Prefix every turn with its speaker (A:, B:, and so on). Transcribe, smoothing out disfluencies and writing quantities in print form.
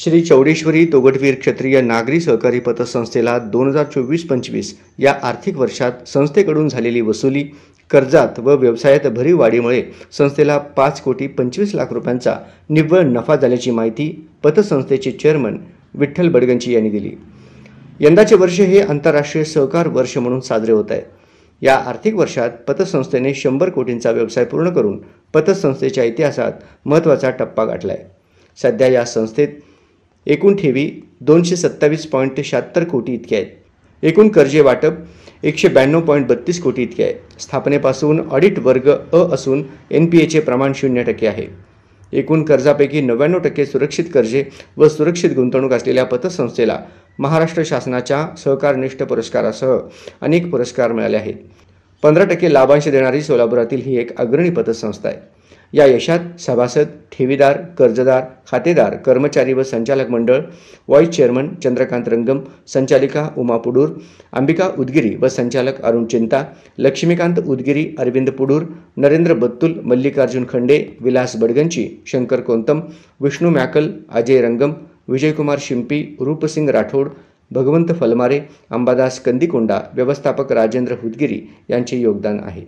A: श्री चौडेश्वरी तोगटवीर क्षत्रिय नागरी सहकारी पतसंस्थेला 2024-25 या आर्थिक वर्षात संस्थेकडून झालेली वसुली, कर्जात व व्यवसायात भरीव वाढीमुळे संस्थेला 5,25,00,000 रुपयांचा निव्वळ नफा झाल्याची माहिती पतसंस्थेचे चेअरमन विठ्ठल बडगंची यांनी दिली। यंदाचे वर्ष हे आंतरराष्ट्रीय सहकार वर्ष म्हणून साजरे होत आहे। या आर्थिक वर्षात पतसंस्थेने 100 कोटींचा व्यवसाय पूर्ण करून पतसंस्थेच्या इतिहासात महत्त्वाचा टप्पा गाठला आहे। सध्या या संस्थेत एकूण ठेवी 227.76 कोटी इतके आहेत। एकूण कर्जे वाटप 192.32 कोटी इतके आहे। स्थापनेपासून ऑडिट वर्ग अ असून NPAचे प्रमाण 0% आहे। एकूण कर्जापैकी 99% सुरक्षित कर्जे व सुरक्षित गुंतवणूक असलेल्या पतसंस्थेला महाराष्ट्र शासनाच्या सहकारनिष्ठ पुरस्कारासह अनेक पुरस्कार मिळाले आहेत। 15% लाभांश देणारी सोलापुरातील ही एक अग्रणी पतसंस्था आहे। या यशात सभासद, ठेवीदार, कर्जदार, खातेदार, कर्मचारी व संचालक मंडळ, व्हाईस चेअरमन चंद्रकांत रंगम, संचालिका उमा पुडूर, अंबिका उदगिरी व संचालक अरुण चिंता, लक्ष्मीकांत उदगिरी, अरविंद पुडूर, नरेंद्र बत्तुल, मल्लिकार्जुन खंडे, विलास बडगंची, शंकर कोंतम, विष्णू मॅकल, अजय रंगम, विजयकुमार शिंपी, रूपसिंग राठोड, भगवंत फलमारे, अंबादास कंदिकोंडा, व्यवस्थापक राजेंद्र हुदगिरी यांचे योगदान आहे।